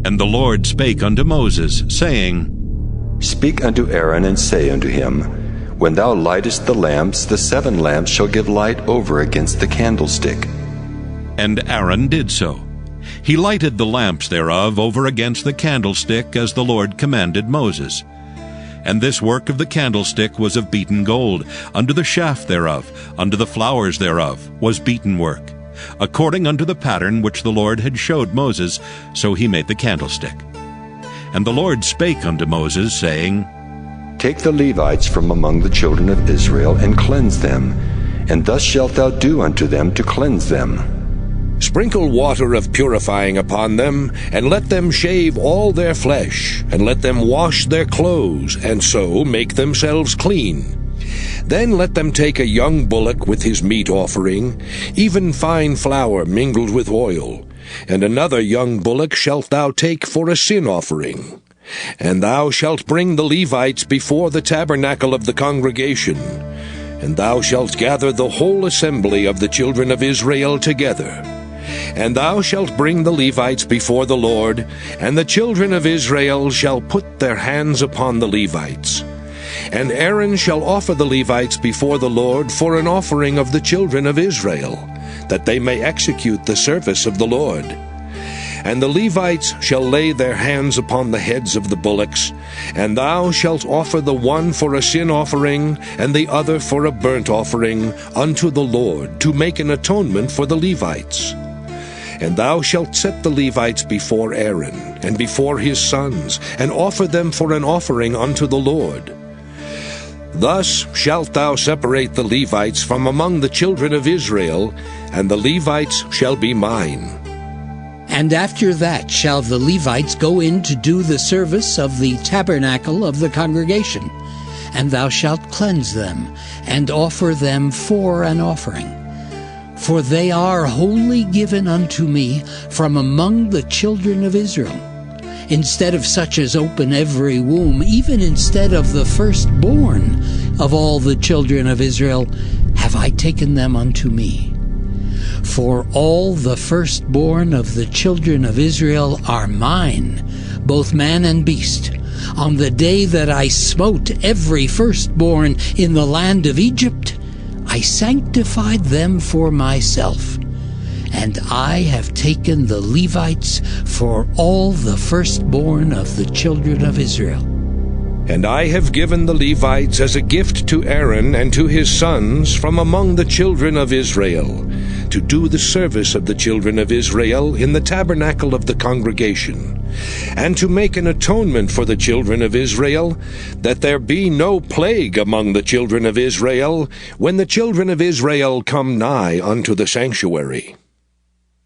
And the Lord spake unto Moses, saying, Speak unto Aaron, and say unto him, When thou lightest the lamps, the 7 lamps shall give light over against the candlestick. And Aaron did so. He lighted the lamps thereof over against the candlestick, as the Lord commanded Moses. And this work of the candlestick was of beaten gold. Unto the shaft thereof, unto the flowers thereof, was beaten work. According unto the pattern which the Lord had showed Moses, so he made the candlestick. And the Lord spake unto Moses, saying, Take the Levites from among the children of Israel, and cleanse them, and thus shalt thou do unto them to cleanse them. Sprinkle water of purifying upon them, and let them shave all their flesh, and let them wash their clothes, and so make themselves clean. Then let them take a young bullock with his meat offering, even fine flour mingled with oil, and another young bullock shalt thou take for a sin offering. And thou shalt bring the Levites before the tabernacle of the congregation, and thou shalt gather the whole assembly of the children of Israel together. And thou shalt bring the Levites before the Lord, and the children of Israel shall put their hands upon the Levites. And Aaron shall offer the Levites before the Lord for an offering of the children of Israel, that they may execute the service of the Lord. And the Levites shall lay their hands upon the heads of the bullocks, and thou shalt offer the one for a sin offering, and the other for a burnt offering, unto the Lord, to make an atonement for the Levites. And thou shalt set the Levites before Aaron, and before his sons, and offer them for an offering unto the Lord. Thus shalt thou separate the Levites from among the children of Israel, and the Levites shall be mine. And after that shall the Levites go in to do the service of the tabernacle of the congregation, and thou shalt cleanse them, and offer them for an offering. For they are wholly given unto me from among the children of Israel. Instead of such as open every womb, even instead of the firstborn of all the children of Israel, have I taken them unto me. For all the firstborn of the children of Israel are mine, both man and beast. On the day that I smote every firstborn in the land of Egypt, I sanctified them for myself, and I have taken the Levites for all the firstborn of the children of Israel. And I have given the Levites as a gift to Aaron and to his sons from among the children of Israel, to do the service of the children of Israel in the tabernacle of the congregation, and to make an atonement for the children of Israel, that there be no plague among the children of Israel, when the children of Israel come nigh unto the sanctuary.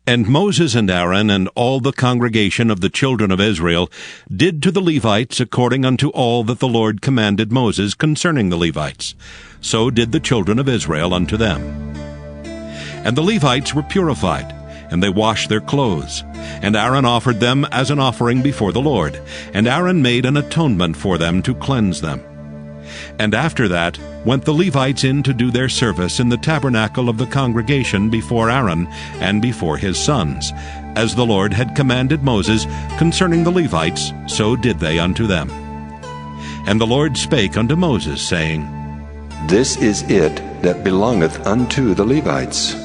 And Moses and Aaron and all the congregation of the children of Israel did to the Levites according unto all that the Lord commanded Moses concerning the Levites. So did the children of Israel unto them. And the Levites were purified, and they washed their clothes. And Aaron offered them as an offering before the Lord. And Aaron made an atonement for them to cleanse them. And after that went the Levites in to do their service in the tabernacle of the congregation before Aaron and before his sons. As the Lord had commanded Moses concerning the Levites, so did they unto them. And the Lord spake unto Moses, saying, This is it that belongeth unto the Levites.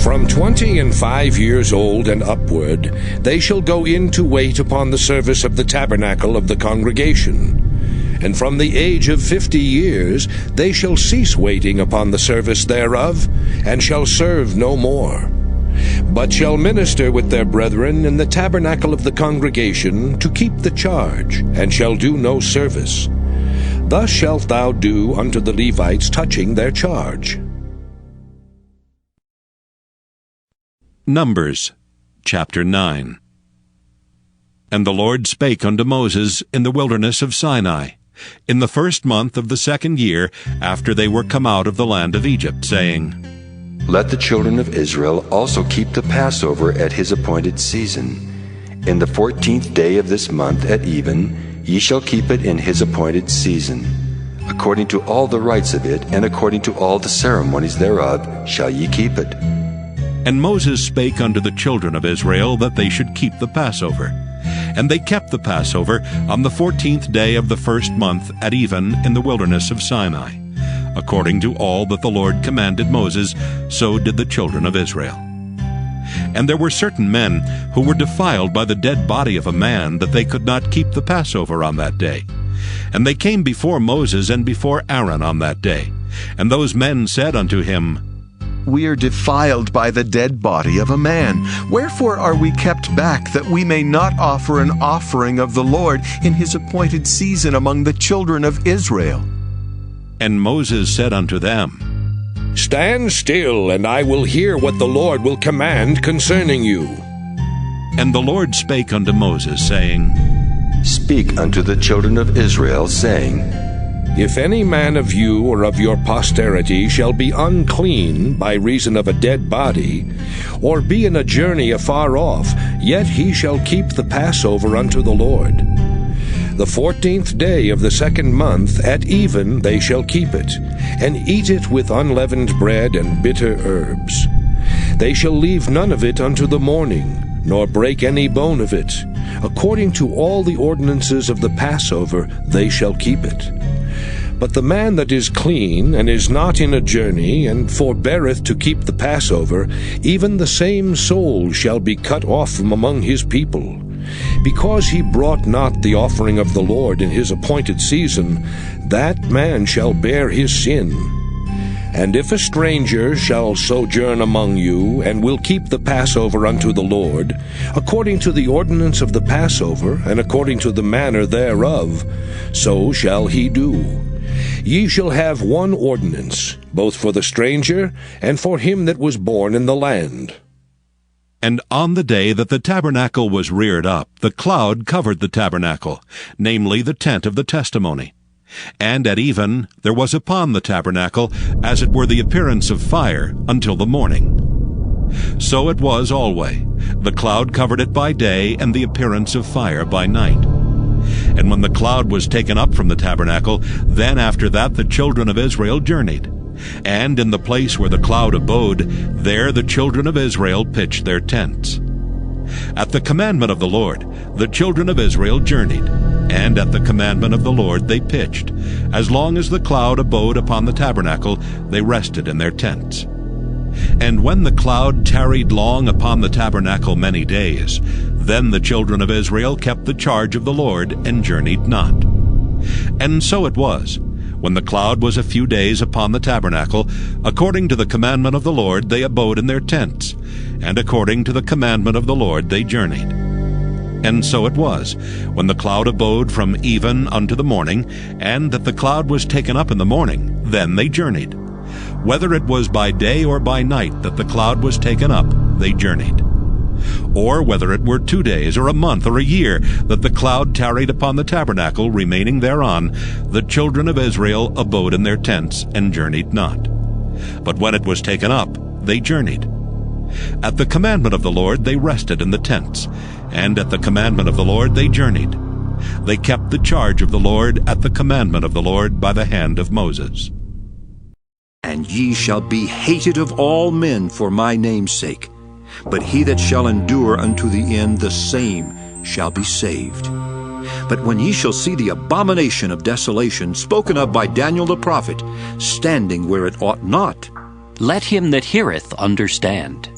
From 25 years old and upward, they shall go in to wait upon the service of the tabernacle of the congregation. And from the age of 50 years they shall cease waiting upon the service thereof, and shall serve no more, but shall minister with their brethren in the tabernacle of the congregation to keep the charge, and shall do no service. Thus shalt thou do unto the Levites touching their charge. Numbers chapter 9. And the Lord spake unto Moses in the wilderness of Sinai, in the 1st month of the 2nd year after they were come out of the land of Egypt, saying, Let the children of Israel also keep the Passover at his appointed season. In the 14th day of this month at even, ye shall keep it in his appointed season. According to all the rites of it, and according to all the ceremonies thereof, shall ye keep it. And Moses spake unto the children of Israel that they should keep the Passover. And they kept the Passover on the 14th day of the first month at even in the wilderness of Sinai. According to all that the Lord commanded Moses, so did the children of Israel. And there were certain men who were defiled by the dead body of a man, that they could not keep the Passover on that day. And they came before Moses and before Aaron on that day. And those men said unto him, We are defiled by the dead body of a man. Wherefore are we kept back, that we may not offer an offering of the Lord in his appointed season among the children of Israel? And Moses said unto them, Stand still, and I will hear what the Lord will command concerning you. And the Lord spake unto Moses, saying, Speak unto the children of Israel, saying, If any man of you or of your posterity shall be unclean by reason of a dead body, or be in a journey afar off, yet he shall keep the Passover unto the Lord. The 14th day of the second month at even they shall keep it, and eat it with unleavened bread and bitter herbs. They shall leave none of it unto the morning, nor break any bone of it. According to all the ordinances of the Passover they shall keep it. But the man that is clean, and is not in a journey, and forbeareth to keep the Passover, even the same soul shall be cut off from among his people. Because he brought not the offering of the Lord in his appointed season, that man shall bear his sin. And if a stranger shall sojourn among you, and will keep the Passover unto the Lord, according to the ordinance of the Passover, and according to the manner thereof, so shall he do. Ye shall have one ordinance, both for the stranger, and for him that was born in the land. And on the day that the tabernacle was reared up, the cloud covered the tabernacle, namely the tent of the testimony. And at even there was upon the tabernacle as it were the appearance of fire until the morning. So it was alway. The cloud covered it by day, and the appearance of fire by night. And when the cloud was taken up from the tabernacle, then after that the children of Israel journeyed. And in the place where the cloud abode, there the children of Israel pitched their tents. At the commandment of the Lord, the children of Israel journeyed, and at the commandment of the Lord they pitched. As long as the cloud abode upon the tabernacle, they rested in their tents. And when the cloud tarried long upon the tabernacle many days, then the children of Israel kept the charge of the Lord, and journeyed not. And so it was, when the cloud was a few days upon the tabernacle, according to the commandment of the Lord they abode in their tents, and according to the commandment of the Lord they journeyed. And so it was, when the cloud abode from even unto the morning, and that the cloud was taken up in the morning, then they journeyed. Whether it was by day or by night that the cloud was taken up, they journeyed. Or whether it were 2 days, or a month, or a year, that the cloud tarried upon the tabernacle, remaining thereon, the children of Israel abode in their tents, and journeyed not. But when it was taken up, they journeyed. At the commandment of the Lord they rested in the tents, and at the commandment of the Lord they journeyed. They kept the charge of the Lord at the commandment of the Lord by the hand of Moses. And ye shall be hated of all men for my name's sake. But he that shall endure unto the end, the same shall be saved. But when ye shall see the abomination of desolation spoken of by Daniel the prophet, standing where it ought not, let him that heareth understand.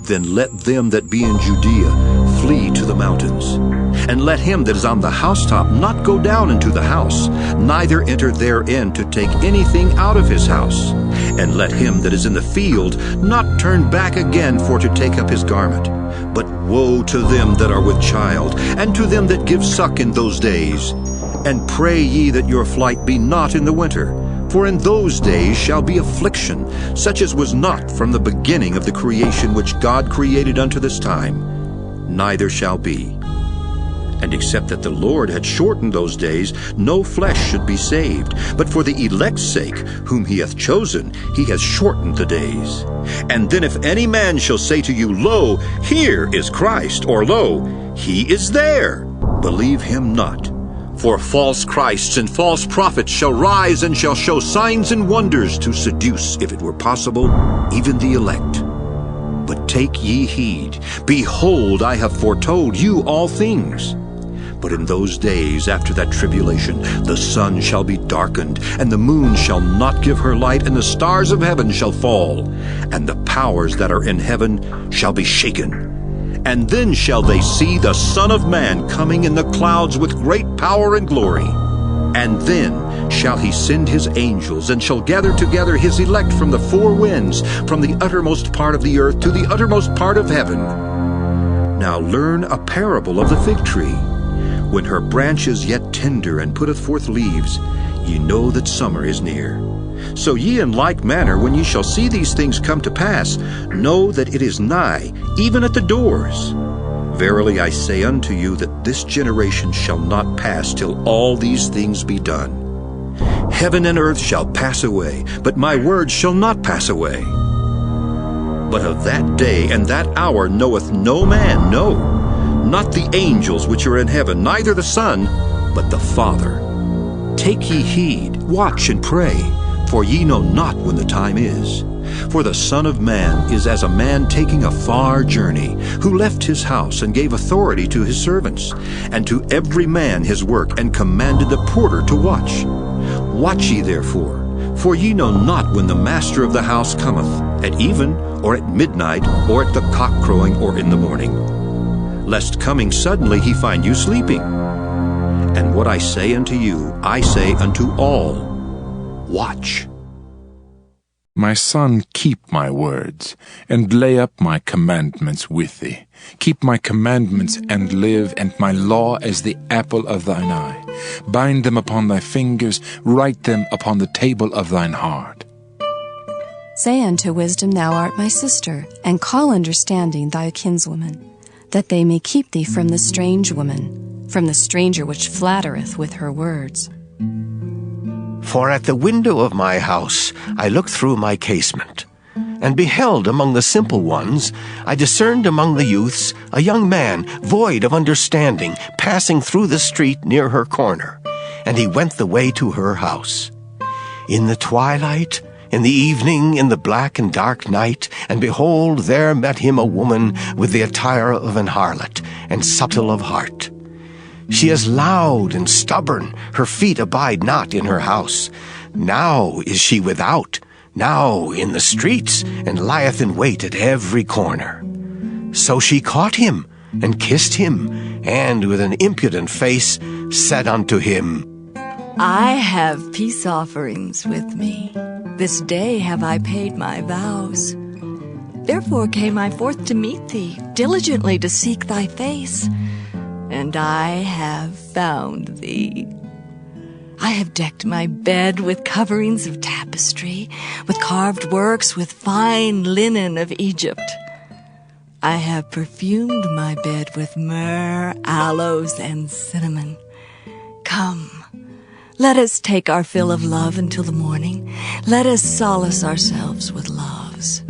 Then let them that be in Judea flee to the mountains. And let him that is on the housetop not go down into the house, neither enter therein to take anything out of his house. And let him that is in the field not turn back again for to take up his garment. But woe to them that are with child, and to them that give suck in those days. And pray ye that your flight be not in the winter. For in those days shall be affliction, such as was not from the beginning of the creation which God created unto this time, neither shall be. And except that the Lord had shortened those days, no flesh should be saved. But for the elect's sake, whom he hath chosen, he has shortened the days. And then if any man shall say to you, Lo, here is Christ, or Lo, he is there, believe him not. For false Christs and false prophets shall rise and shall show signs and wonders to seduce, if it were possible, even the elect. But take ye heed. Behold, I have foretold you all things. But in those days after that tribulation, the sun shall be darkened, and the moon shall not give her light, and the stars of heaven shall fall, and the powers that are in heaven shall be shaken. And then shall they see the Son of Man coming in the clouds with great power and glory. And then shall he send his angels, and shall gather together his elect from the four winds, from the uttermost part of the earth to the uttermost part of heaven. Now learn a parable of the fig tree. When her branch is yet tender, and putteth forth leaves, ye know that summer is near. So ye in like manner, when ye shall see these things come to pass, know that it is nigh, even at the doors. Verily I say unto you, that this generation shall not pass till all these things be done. Heaven and earth shall pass away, but my words shall not pass away. But of that day and that hour knoweth no man, no, not the angels which are in heaven, neither the Son, but the Father. Take ye heed, watch and pray, for ye know not when the time is. For the Son of Man is as a man taking a far journey, who left his house, and gave authority to his servants, and to every man his work, and commanded the porter to watch. Watch ye therefore, for ye know not when the master of the house cometh, at even, or at midnight, or at the cock crowing, or in the morning, lest coming suddenly he find you sleeping. And what I say unto you, I say unto all, watch. My son, keep my words, and lay up my commandments with thee. Keep my commandments and live, and my law as the apple of thine eye. Bind them upon thy fingers, write them upon the table of thine heart. Say unto wisdom, Thou art my sister, and call understanding thy kinswoman, that they may keep thee from the strange woman, from the stranger which flattereth with her words. For at the window of my house I looked through my casement, and beheld among the simple ones, I discerned among the youths a young man void of understanding, passing through the street near her corner, and he went the way to her house. In the twilight, in the evening, in the black and dark night, and behold, there met him a woman with the attire of an harlot, and subtle of heart. She is loud and stubborn, her feet abide not in her house. Now is she without, now in the streets, and lieth in wait at every corner. So she caught him, and kissed him, and with an impudent face said unto him, I have peace offerings with me. This day have I paid my vows. Therefore came I forth to meet thee, diligently to seek thy face. And I have found thee. I have decked my bed with coverings of tapestry, with carved works, with fine linen of Egypt. I have perfumed my bed with myrrh, aloes, and cinnamon. Come, let us take our fill of love until the morning. Let us solace ourselves with loves.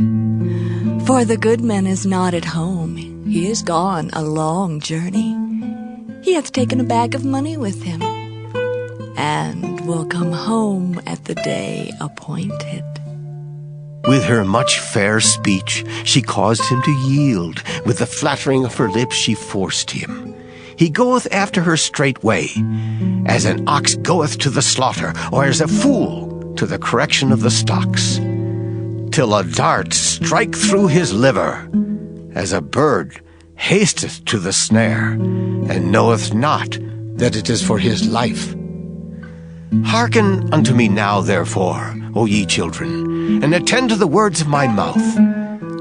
For the good man is not at home. He is gone a long journey. He hath taken a bag of money with him, and will come home at the day appointed. With her much fair speech she caused him to yield. With the flattering of her lips she forced him. He goeth after her straightway, as an ox goeth to the slaughter, or as a fool to the correction of the stocks, till a dart strike through his liver, as a bird hasteth to the snare, and knoweth not that it is for his life. Hearken unto me now, therefore, O ye children, and attend to the words of my mouth.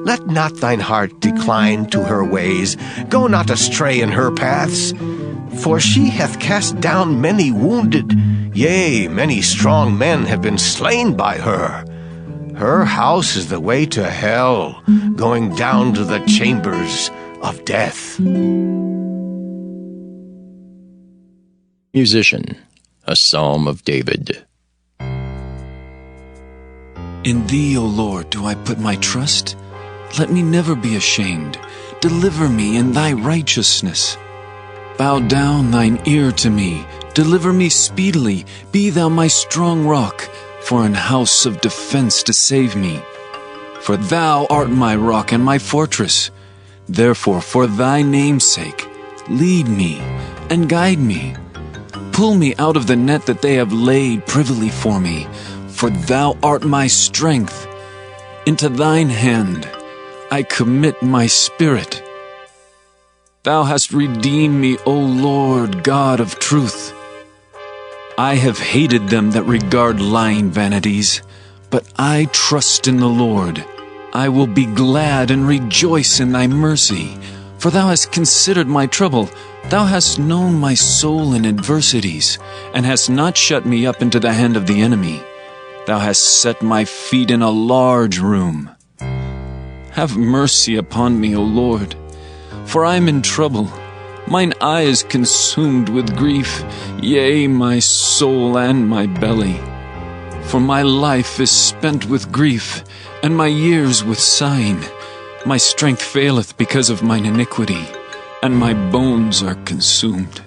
Let not thine heart decline to her ways, go not astray in her paths. For she hath cast down many wounded, yea, many strong men have been slain by her. Her house is the way to hell, going down to the chambers of death. Musician, a Psalm of David. In thee, O Lord, do I put my trust. Let me never be ashamed. Deliver me in thy righteousness. Bow down thine ear to me. Deliver me speedily. Be thou my strong rock, for an house of defense to save me. For thou art my rock and my fortress. Therefore, for thy name's sake, lead me and guide me. Pull me out of the net that they have laid privily for me, for thou art my strength. Into thine hand I commit my spirit. Thou hast redeemed me, O Lord, God of truth. I have hated them that regard lying vanities, but I trust in the Lord. I will be glad and rejoice in thy mercy, for thou hast considered my trouble. Thou hast known my soul in adversities, and hast not shut me up into the hand of the enemy. Thou hast set my feet in a large room. Have mercy upon me, O Lord, for I am in trouble. Mine eye is consumed with grief, yea, my soul and my belly. For my life is spent with grief, and my years with sighing. My strength faileth because of mine iniquity, and my bones are consumed.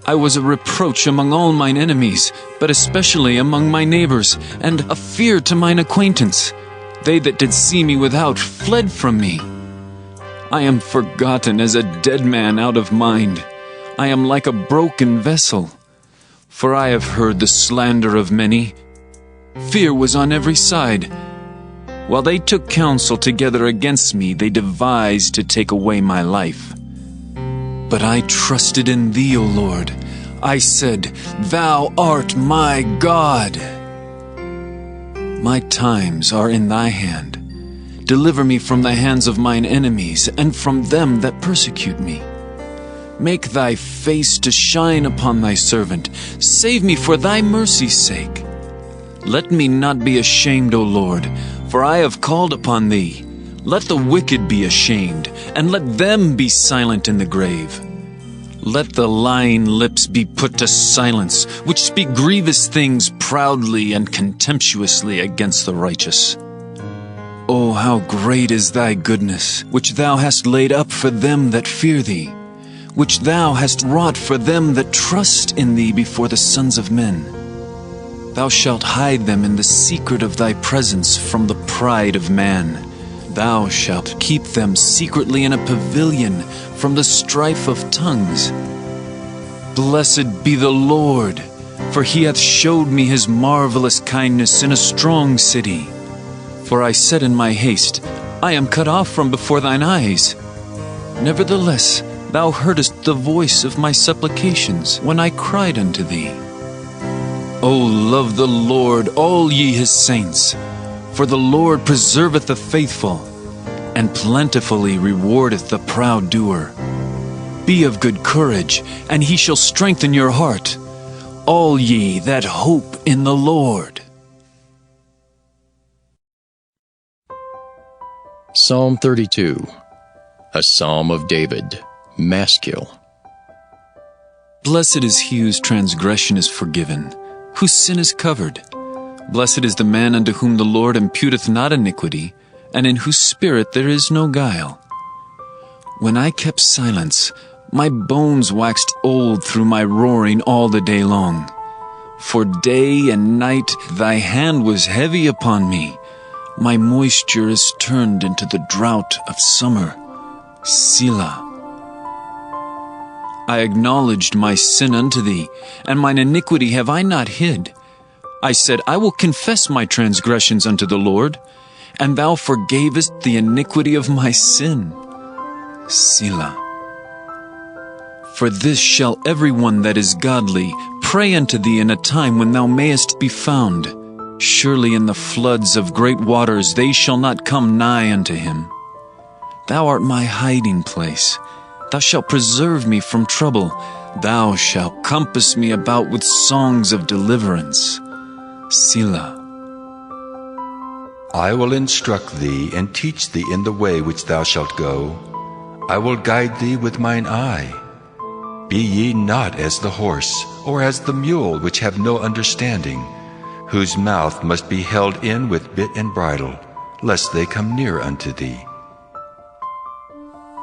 I was a reproach among all mine enemies, but especially among my neighbors, and a fear to mine acquaintance. They that did see me without fled from me. I am forgotten as a dead man out of mind. I am like a broken vessel. For I have heard the slander of many. Fear was on every side. While they took counsel together against me, they devised to take away my life. But I trusted in thee, O Lord. I said, Thou art my God. My times are in thy hand. Deliver me from the hands of mine enemies, and from them that persecute me. Make thy face to shine upon thy servant. Save me for thy mercy's sake. Let me not be ashamed, O Lord, for I have called upon thee. Let the wicked be ashamed, and let them be silent in the grave. Let the lying lips be put to silence, which speak grievous things proudly and contemptuously against the righteous. O how great is thy goodness, which thou hast laid up for them that fear thee, which thou hast wrought for them that trust in thee before the sons of men. Thou shalt hide them in the secret of thy presence from the pride of man. Thou shalt keep them secretly in a pavilion from the strife of tongues. Blessed be the Lord, for he hath showed me his marvelous kindness in a strong city. For I said in my haste, I am cut off from before thine eyes. Nevertheless, thou heardest the voice of my supplications when I cried unto thee. O love the Lord, all ye his saints, for the Lord preserveth the faithful, and plentifully rewardeth the proud doer. Be of good courage, and he shall strengthen your heart, all ye that hope in the Lord. Psalm 32, a psalm of David, Maskil. Blessed is he whose transgression is forgiven, whose sin is covered. Blessed is the man unto whom the Lord imputeth not iniquity, and in whose spirit there is no guile. When I kept silence, my bones waxed old through my roaring all the day long. For day and night thy hand was heavy upon me. My moisture is turned into the drought of summer. Selah. I acknowledged my sin unto thee, and mine iniquity have I not hid. I said, I will confess my transgressions unto the Lord, and thou forgavest the iniquity of my sin. Selah. For this shall every one that is godly pray unto thee in a time when thou mayest be found. Surely in the floods of great waters they shall not come nigh unto him. Thou art my hiding place. Thou shalt preserve me from trouble. Thou shalt compass me about with songs of deliverance. Selah. I will instruct thee and teach thee in the way which thou shalt go. I will guide thee with mine eye. Be ye not as the horse, or as the mule, which have no understanding, whose mouth must be held in with bit and bridle, lest they come near unto thee.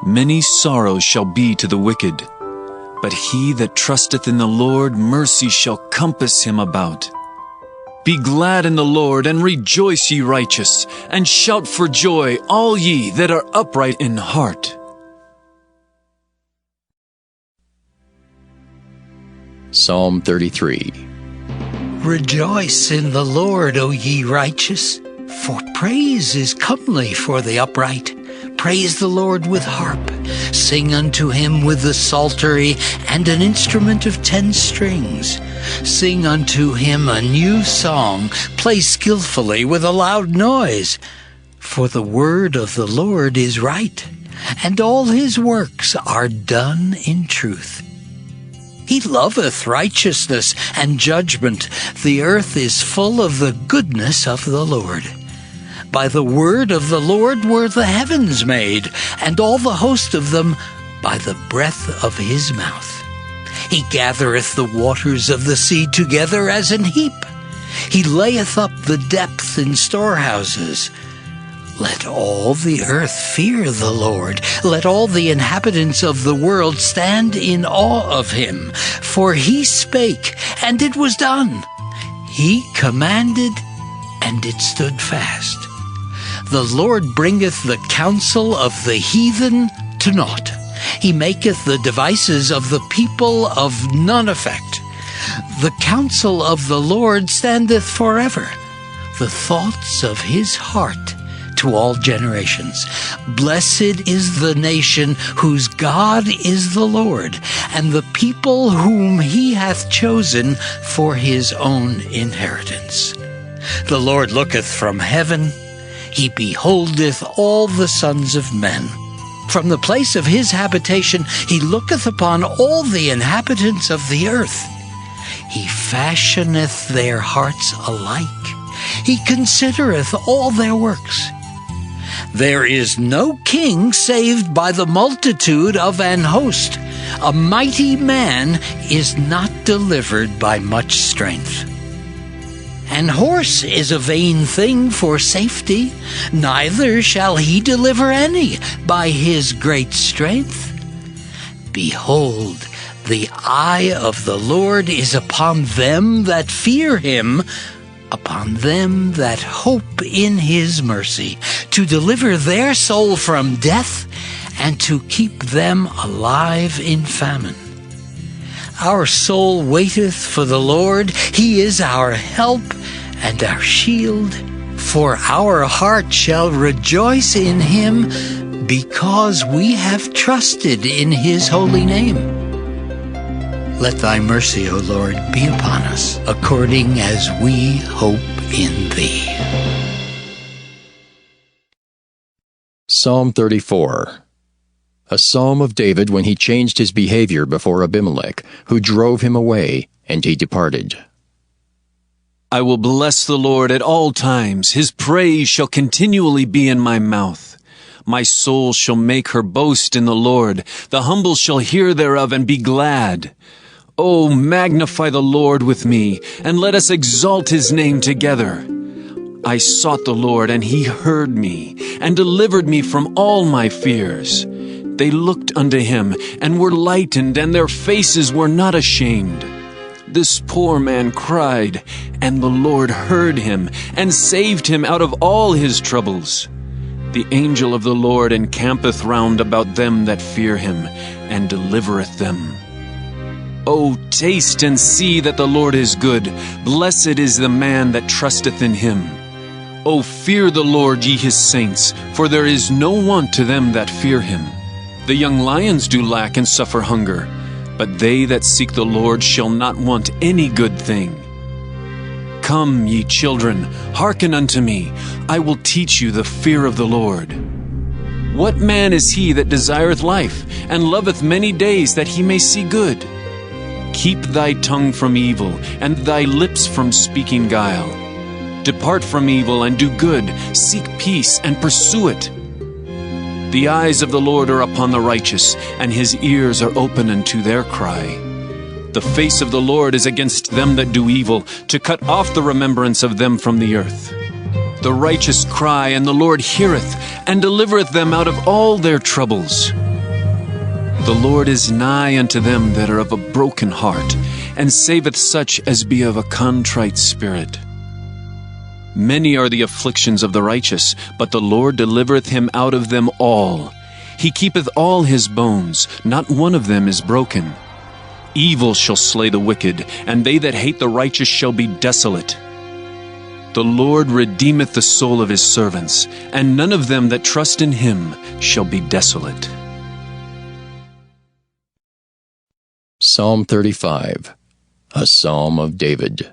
Many sorrows shall be to the wicked, but he that trusteth in the Lord, mercy shall compass him about. Be glad in the Lord, and rejoice, ye righteous, and shout for joy, all ye that are upright in heart. Psalm 33. Rejoice in the Lord, O ye righteous, for praise is comely for the upright. Praise the Lord with harp. Sing unto him with the psaltery and an instrument of 10 strings. Sing unto him a new song. Play skillfully with a loud noise. For the word of the Lord is right, and all his works are done in truth. He loveth righteousness and judgment. The earth is full of the goodness of the Lord. By the word of the Lord were the heavens made, and all the host of them by the breath of his mouth. He gathereth the waters of the sea together as an heap. He layeth up the depth in storehouses. Let all the earth fear the Lord. Let all the inhabitants of the world stand in awe of him. For he spake, and it was done. He commanded, and it stood fast. The Lord bringeth the counsel of the heathen to naught. He maketh the devices of the people of none effect. The counsel of the Lord standeth forever, the thoughts of his heart to all generations. Blessed is the nation whose God is the Lord, and the people whom he hath chosen for his own inheritance. The Lord looketh from heaven, he beholdeth all the sons of men. From the place of his habitation he looketh upon all the inhabitants of the earth. He fashioneth their hearts alike. He considereth all their works. There is no king saved by the multitude of an host. A mighty man is not delivered by much strength. An horse is a vain thing for safety, neither shall he deliver any by his great strength. Behold, the eye of the Lord is upon them that fear him, upon them that hope in his mercy, to deliver their soul from death, and to keep them alive in famine. Our soul waiteth for the Lord. He is our help and our shield. For our heart shall rejoice in him, because we have trusted in his holy name. Let thy mercy, O Lord, be upon us, according as we hope in thee. Psalm 34. A psalm of David when he changed his behavior before Abimelech, who drove him away, and he departed. I will bless the Lord at all times. His praise shall continually be in my mouth. My soul shall make her boast in the Lord. The humble shall hear thereof and be glad. O magnify the Lord with me, and let us exalt his name together. I sought the Lord, and he heard me, and delivered me from all my fears. They looked unto him, and were lightened, and their faces were not ashamed. This poor man cried, and the Lord heard him, and saved him out of all his troubles. The angel of the Lord encampeth round about them that fear him, and delivereth them. O taste and see that the Lord is good. Blessed is the man that trusteth in him. O fear the Lord, ye his saints, for there is no want to them that fear him. The young lions do lack and suffer hunger, but they that seek the Lord shall not want any good thing. Come, ye children, hearken unto me. I will teach you the fear of the Lord. What man is he that desireth life, and loveth many days that he may see good? Keep thy tongue from evil, and thy lips from speaking guile. Depart from evil and do good, seek peace and pursue it. The eyes of the Lord are upon the righteous, and his ears are open unto their cry. The face of the Lord is against them that do evil, to cut off the remembrance of them from the earth. The righteous cry, and the Lord heareth, and delivereth them out of all their troubles. The Lord is nigh unto them that are of a broken heart, and saveth such as be of a contrite spirit. Many are the afflictions of the righteous, but the Lord delivereth him out of them all. He keepeth all his bones, not one of them is broken. Evil shall slay the wicked, and they that hate the righteous shall be desolate. The Lord redeemeth the soul of his servants, and none of them that trust in him shall be desolate. Psalm 35, a Psalm of David.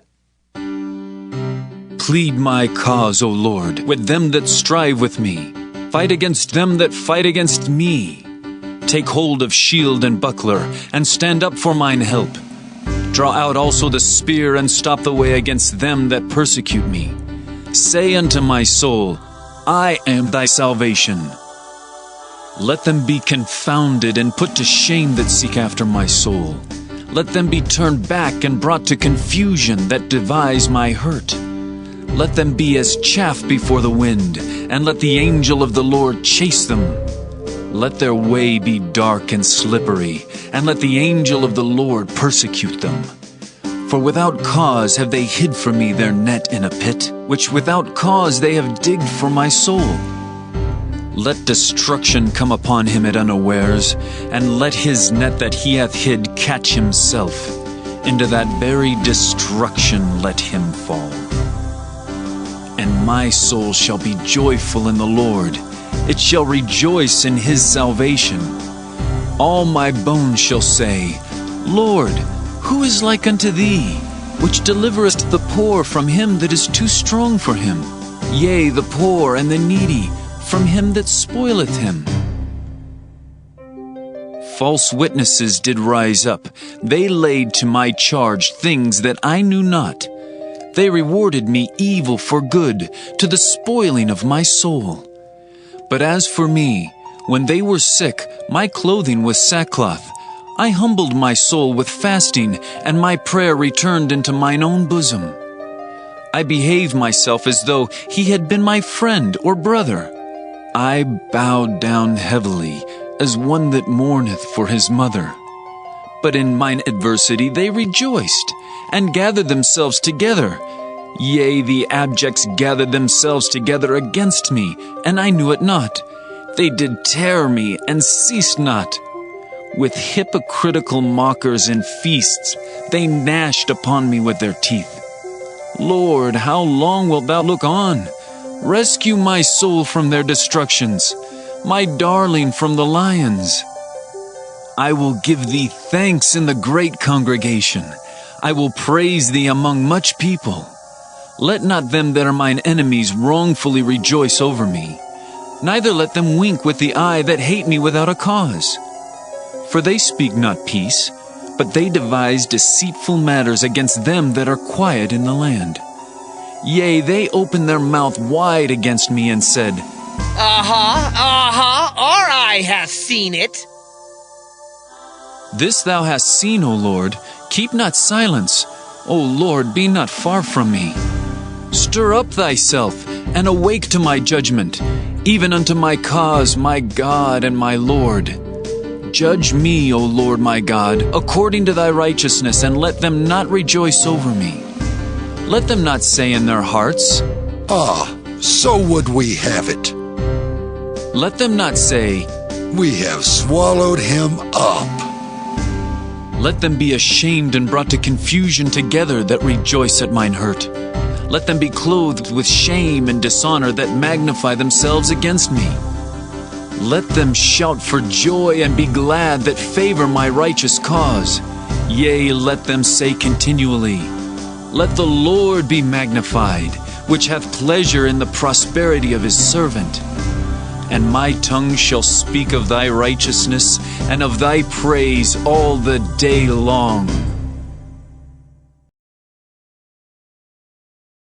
Plead my cause, O Lord, with them that strive with me. Fight against them that fight against me. Take hold of shield and buckler, and stand up for mine help. Draw out also the spear, and stop the way against them that persecute me. Say unto my soul, I am thy salvation. Let them be confounded and put to shame that seek after my soul. Let them be turned back and brought to confusion that devise my hurt. Let them be as chaff before the wind, and let the angel of the Lord chase them. Let their way be dark and slippery, and let the angel of the Lord persecute them. For without cause have they hid for me their net in a pit, which without cause they have digged for my soul. Let destruction come upon him at unawares, and let his net that he hath hid catch himself. Into that very destruction let him fall. And my soul shall be joyful in the Lord. It shall rejoice in his salvation. All my bones shall say, Lord, who is like unto thee, which deliverest the poor from him that is too strong for him? Yea, the poor and the needy from him that spoileth him. False witnesses did rise up. They laid to my charge things that I knew not. They rewarded me evil for good, to the spoiling of my soul. But as for me, when they were sick, my clothing was sackcloth. I humbled my soul with fasting, and my prayer returned into mine own bosom. I behaved myself as though he had been my friend or brother. I bowed down heavily, as one that mourneth for his mother. But in mine adversity they rejoiced, and gathered themselves together. Yea, the abjects gathered themselves together against me, and I knew it not. They did tear me, and ceased not. With hypocritical mockers and feasts, they gnashed upon me with their teeth. Lord, how long wilt thou look on? Rescue my soul from their destructions, my darling from the lions. I will give thee thanks in the great congregation. I will praise thee among much people. Let not them that are mine enemies wrongfully rejoice over me. Neither let them wink with the eye that hate me without a cause. For they speak not peace, but they devise deceitful matters against them that are quiet in the land. Yea, they opened their mouth wide against me and said, Our eye hath seen it. This thou hast seen, O Lord, keep not silence. O Lord, be not far from me. Stir up thyself, and awake to my judgment, even unto my cause, my God and my Lord. Judge me, O Lord my God, according to thy righteousness, and let them not rejoice over me. Let them not say in their hearts, So would we have it. Let them not say, We have swallowed him up. Let them be ashamed and brought to confusion together that rejoice at mine hurt. Let them be clothed with shame and dishonor that magnify themselves against me. Let them shout for joy and be glad that favor my righteous cause. Yea, let them say continually, Let the Lord be magnified, which hath pleasure in the prosperity of his servant. And my tongue shall speak of thy righteousness and of thy praise all the day long.